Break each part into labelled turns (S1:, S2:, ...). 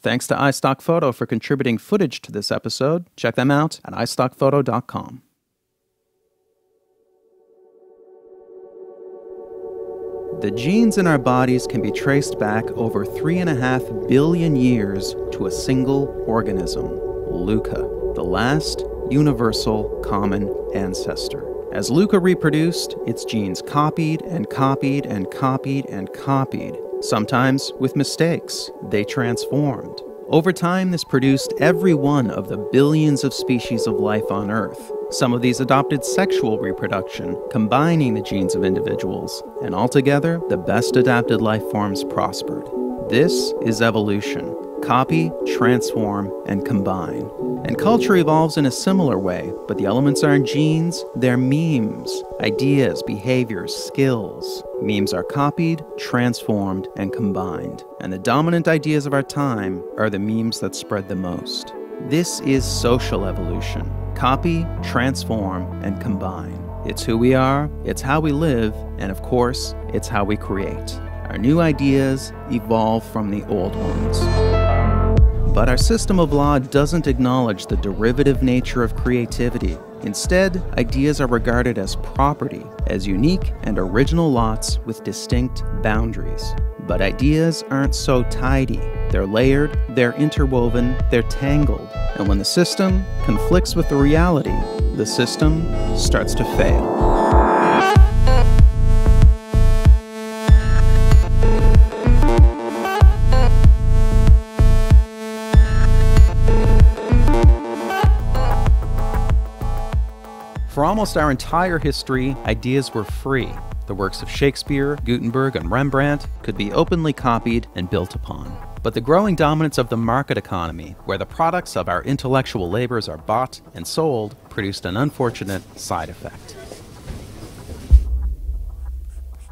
S1: Thanks to iStockPhoto for contributing footage to this episode. Check them out at iStockPhoto.com. The genes in our bodies can be traced back over 3.5 billion years to a single organism, Luca, the last universal common ancestor. As Luca reproduced, its genes copied and copied and copied and copied. Sometimes with mistakes, they transformed. Over time, this produced every one of the billions of species of life on Earth. Some of these adopted sexual reproduction, combining the genes of individuals, and altogether, the best adapted life forms prospered. This is evolution. Copy, transform, and combine. And culture evolves in a similar way, but the elements aren't genes, they're memes, ideas, behaviors, skills. Memes are copied, transformed, and combined. And the dominant ideas of our time are the memes that spread the most. This is social evolution. Copy, transform, and combine. It's who we are, it's how we live, and of course, it's how we create. Our new ideas evolve from the old ones. But our system of law doesn't acknowledge the derivative nature of creativity. Instead, ideas are regarded as property, as unique and original lots with distinct boundaries. But ideas aren't so tidy. They're layered, they're interwoven, they're tangled. And when the system conflicts with the reality, the system starts to fail. For almost our entire history, ideas were free. The works of Shakespeare, Gutenberg, and Rembrandt could be openly copied and built upon. But the growing dominance of the market economy, where the products of our intellectual labors are bought and sold, produced an unfortunate side effect.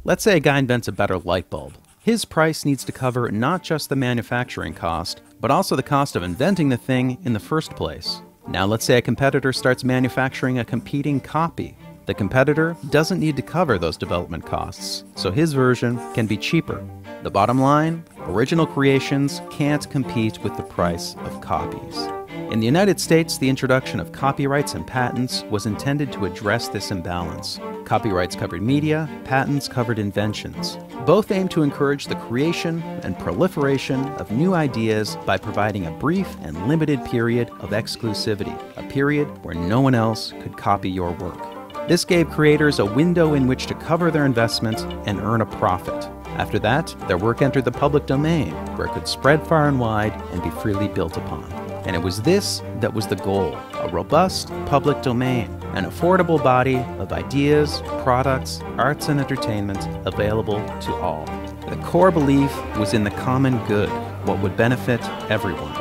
S1: Let's say a guy invents a better light bulb. His price needs to cover not just the manufacturing cost, but also the cost of inventing the thing in the first place. Now let's say a competitor starts manufacturing a competing copy. The competitor doesn't need to cover those development costs, so his version can be cheaper. The bottom line, original creations can't compete with the price of copies. In the United States, the introduction of copyrights and patents was intended to address this imbalance. Copyrights covered media, patents covered inventions. Both aim to encourage the creation and proliferation of new ideas by providing a brief and limited period of exclusivity, a period where no one else could copy your work. This gave creators a window in which to cover their investment and earn a profit. After that, their work entered the public domain, where it could spread far and wide and be freely built upon. And it was this that was the goal, a robust public domain, an affordable body of ideas, products, arts, and entertainment available to all. The core belief was in the common good, what would benefit everyone.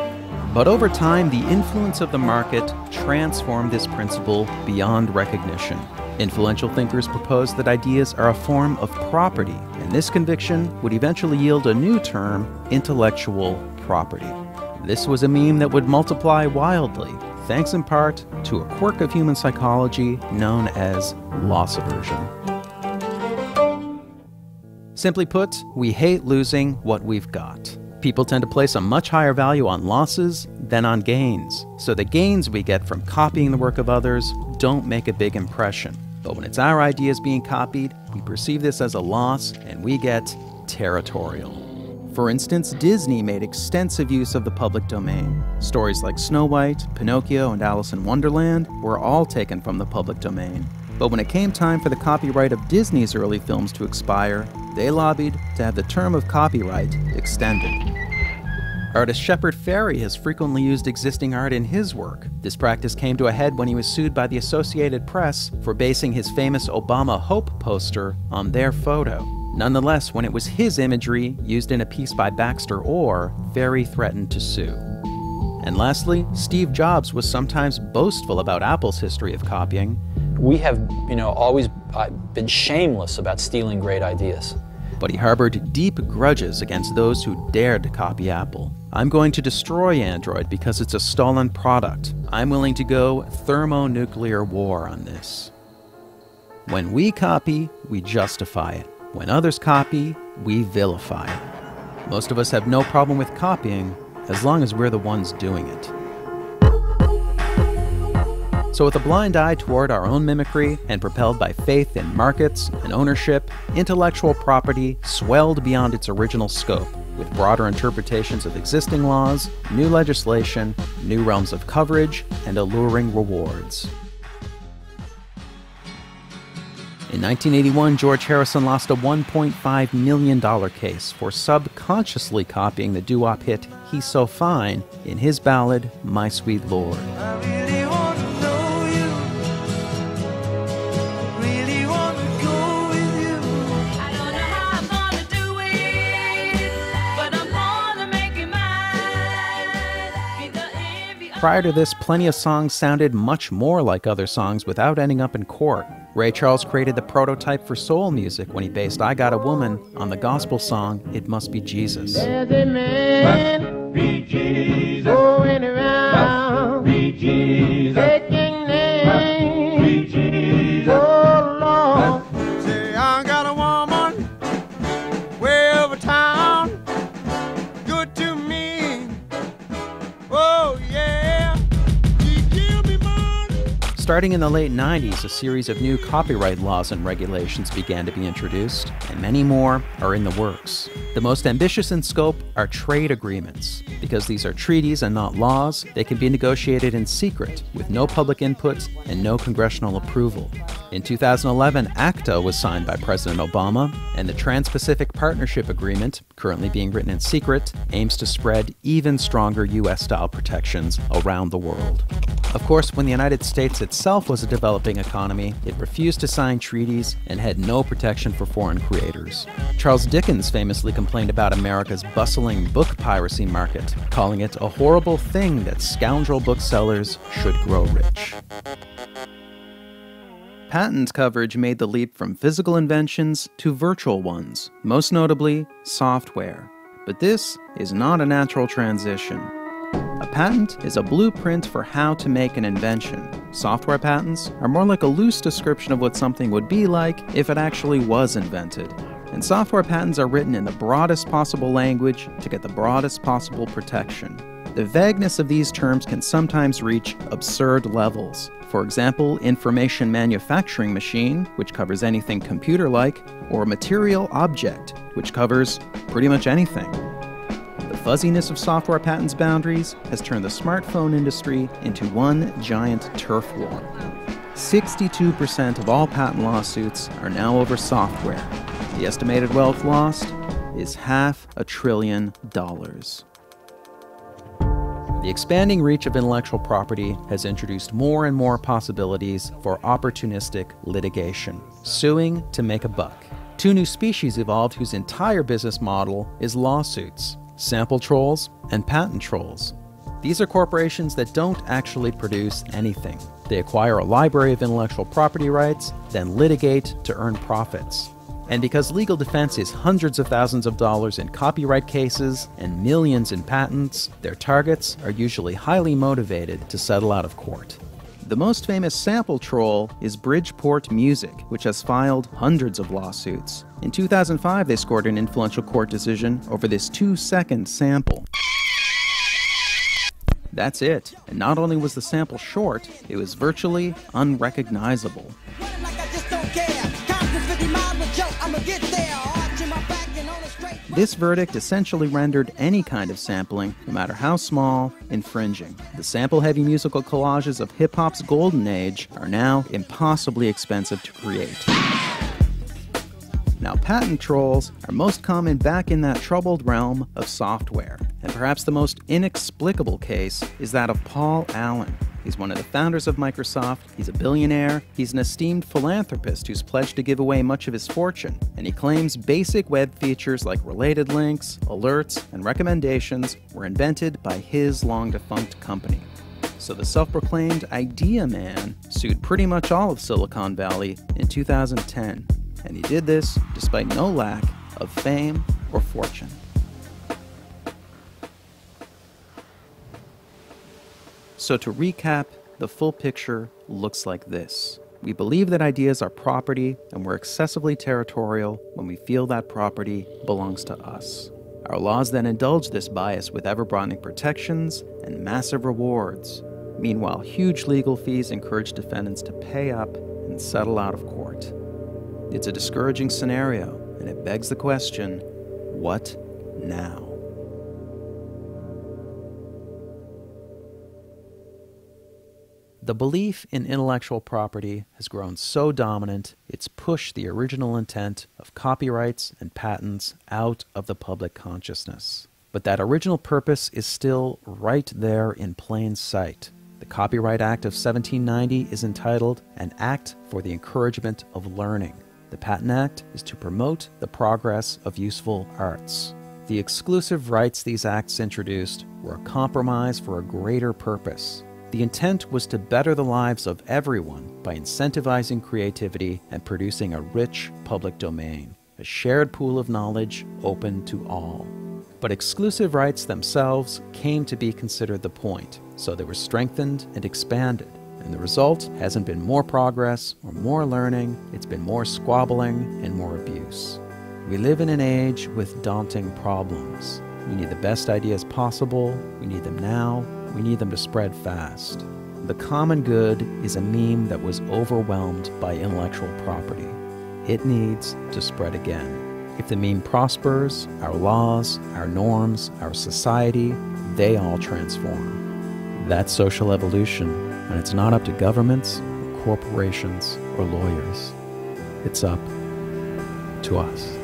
S1: But over time, the influence of the market transformed this principle beyond recognition. Influential thinkers proposed that ideas are a form of property, and this conviction would eventually yield a new term, intellectual property. This was a meme that would multiply wildly, thanks in part to a quirk of human psychology known as loss aversion. Simply put, we hate losing what we've got. People tend to place a much higher value on losses than on gains, so the gains we get from copying the work of others don't make a big impression. But when it's our ideas being copied, we perceive this as a loss and we get territorial. For instance, Disney made extensive use of the public domain. Stories like Snow White, Pinocchio, and Alice in Wonderland were all taken from the public domain. But when it came time for the copyright of Disney's early films to expire, they lobbied to have the term of copyright extended. Artist Shepard Fairey has frequently used existing art in his work. This practice came to a head when he was sued by the Associated Press for basing his famous Obama Hope poster on their photo. Nonetheless, when it was his imagery used in a piece by Baxter Orr, Fairey threatened to sue. And lastly, Steve Jobs was sometimes boastful about Apple's history of copying.
S2: We have, always been shameless about stealing great ideas.
S1: But he harbored deep grudges against those who dared to copy Apple. I'm going to destroy Android because it's a stolen product. I'm willing to go thermonuclear war on this. When we copy, we justify it. When others copy, we vilify it. Most of us have no problem with copying, as long as we're the ones doing it. So with a blind eye toward our own mimicry and propelled by faith in markets and ownership, intellectual property swelled beyond its original scope, with broader interpretations of existing laws, new legislation, new realms of coverage, and alluring rewards. In 1981, George Harrison lost a $1.5 million case for subconsciously copying the doo-wop hit He's So Fine in his ballad, My Sweet Lord. Prior to this, plenty of songs sounded much more like other songs without ending up in court. Ray Charles created the prototype for soul music when he based I Got a Woman on the gospel song It Must Be Jesus.
S3: There's a man be Jesus, going around be Jesus, taking names be Jesus, oh Lord. Say I got a woman way over town, good to me, oh yeah.
S1: Starting in the late 90s, a series of new copyright laws and regulations began to be introduced, and many more are in the works. The most ambitious in scope are trade agreements. Because these are treaties and not laws, they can be negotiated in secret, with no public input and no congressional approval. In 2011, ACTA was signed by President Obama, and the Trans-Pacific Partnership Agreement, currently being written in secret, aims to spread even stronger US-style protections around the world. Of course, when the United States itself was a developing economy, it refused to sign treaties and had no protection for foreign creators. Charles Dickens famously complained about America's bustling book piracy market, calling it a horrible thing that scoundrel booksellers should grow rich. Patent coverage made the leap from physical inventions to virtual ones, most notably software. But this is not a natural transition. A patent is a blueprint for how to make an invention. Software patents are more like a loose description of what something would be like if it actually was invented. And software patents are written in the broadest possible language to get the broadest possible protection. The vagueness of these terms can sometimes reach absurd levels. For example, information manufacturing machine, which covers anything computer-like, or material object, which covers pretty much anything. The fuzziness of software patents boundaries has turned the smartphone industry into one giant turf war. 62% of all patent lawsuits are now over software. The estimated wealth lost is $500 billion. The expanding reach of intellectual property has introduced more and more possibilities for opportunistic litigation, suing to make a buck. Two new species evolved whose entire business model is lawsuits: sample trolls and patent trolls. These are corporations that don't actually produce anything. They acquire a library of intellectual property rights, then litigate to earn profits. And because legal defense is hundreds of thousands of dollars in copyright cases and millions in patents, their targets are usually highly motivated to settle out of court. The most famous sample troll is Bridgeport Music, which has filed hundreds of lawsuits. In 2005, they scored an influential court decision over this 2-second sample. That's it. And not only was the sample short, it was virtually unrecognizable. This verdict essentially rendered any kind of sampling, no matter how small, infringing. The sample-heavy musical collages of hip-hop's golden age are now impossibly expensive to create. Now, patent trolls are most common back in that troubled realm of software. And perhaps the most inexplicable case is that of Paul Allen. He's one of the founders of Microsoft, he's a billionaire, he's an esteemed philanthropist who's pledged to give away much of his fortune, and he claims basic web features like related links, alerts, and recommendations were invented by his long-defunct company. So the self-proclaimed Idea Man sued pretty much all of Silicon Valley in 2010, and he did this despite no lack of fame or fortune. So to recap, the full picture looks like this. We believe that ideas are property, and we're excessively territorial when we feel that property belongs to us. Our laws then indulge this bias with ever-broadening protections and massive rewards. Meanwhile, huge legal fees encourage defendants to pay up and settle out of court. It's a discouraging scenario, and it begs the question, what now? The belief in intellectual property has grown so dominant, it's pushed the original intent of copyrights and patents out of the public consciousness. But that original purpose is still right there in plain sight. The Copyright Act of 1790 is entitled An Act for the Encouragement of Learning. The Patent Act is to promote the progress of useful arts. The exclusive rights these acts introduced were a compromise for a greater purpose. The intent was to better the lives of everyone by incentivizing creativity and producing a rich public domain, a shared pool of knowledge open to all. But exclusive rights themselves came to be considered the point, so they were strengthened and expanded. And the result hasn't been more progress or more learning, it's been more squabbling and more abuse. We live in an age with daunting problems. We need the best ideas possible, we need them now, we need them to spread fast. The common good is a meme that was overwhelmed by intellectual property. It needs to spread again. If the meme prospers, our laws, our norms, our society, they all transform. That's social evolution, and it's not up to governments, or corporations, or lawyers. It's up to us.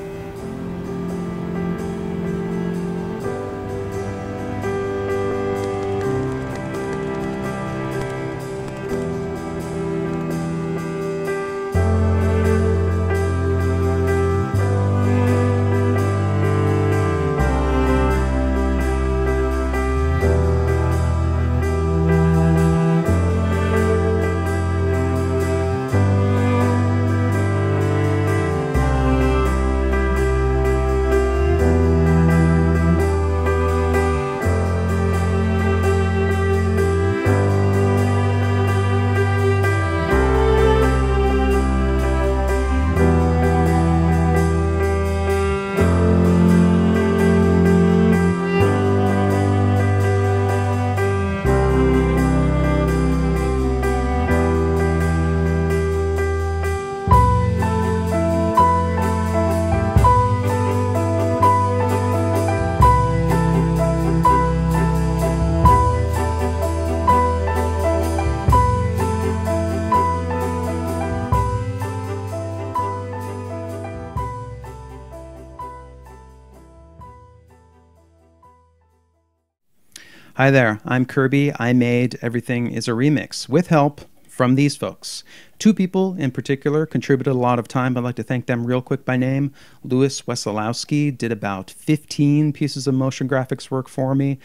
S1: Hi there, I'm Kirby. I made Everything is a Remix with help from these folks. Two people in particular contributed a lot of time. I'd like to thank them real quick by name. Louis Wesolowski did about 15 pieces of motion graphics work for me.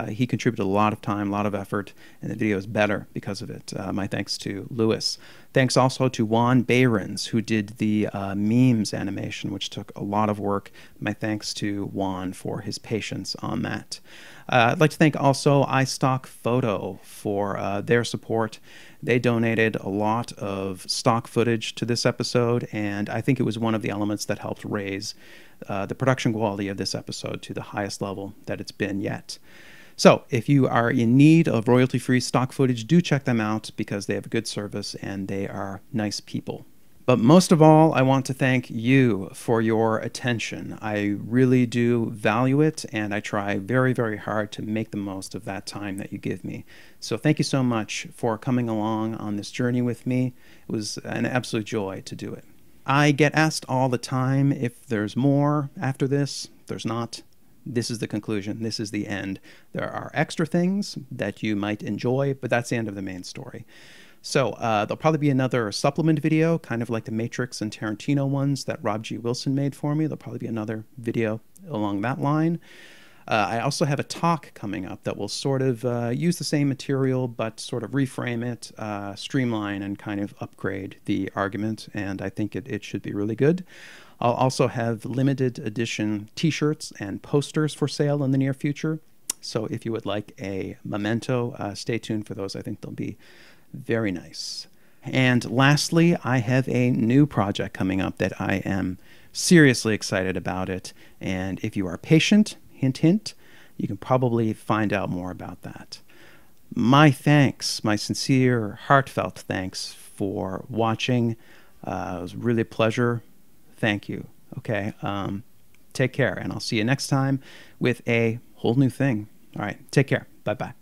S1: He contributed a lot of time, a lot of effort, and the video is better because of it. My thanks to Louis. Thanks also to Juan Behrens, who did the memes animation, which took a lot of work. My thanks to Juan for his patience on that. I'd like to thank also iStock Photo for their support. They donated a lot of stock footage to this episode, and I think it was one of the elements that helped raise the production quality of this episode to the highest level that it's been yet. So if you are in need of royalty-free stock footage, do check them out because they have a good service and they are nice people. But most of all, I want to thank you for your attention. I really do value it, and I try very, very hard to make the most of that time that you give me. So thank you so much for coming along on this journey with me. It was an absolute joy to do it. I get asked all the time if there's more after this. There's not. This is the conclusion. This is the end. There are extra things that you might enjoy, but that's the end of the main story. So there'll probably be another supplement video, kind of like the Matrix and Tarantino ones that Rob G. Wilson made for me. There'll probably be another video along that line. I also have a talk coming up that will sort of use the same material, but sort of reframe it, streamline, and kind of upgrade the argument, and I think it should be really good. I'll also have limited edition t-shirts and posters for sale in the near future. So if you would like a memento, stay tuned for those. I think they'll be very nice. And lastly, I have a new project coming up that I am seriously excited about it. And if you are patient, hint, hint, you can probably find out more about that. My thanks, my sincere, heartfelt thanks for watching. It was really a pleasure. Thank you. Okay. Take care, and I'll see you next time with a whole new thing. All right. Take care. Bye-bye.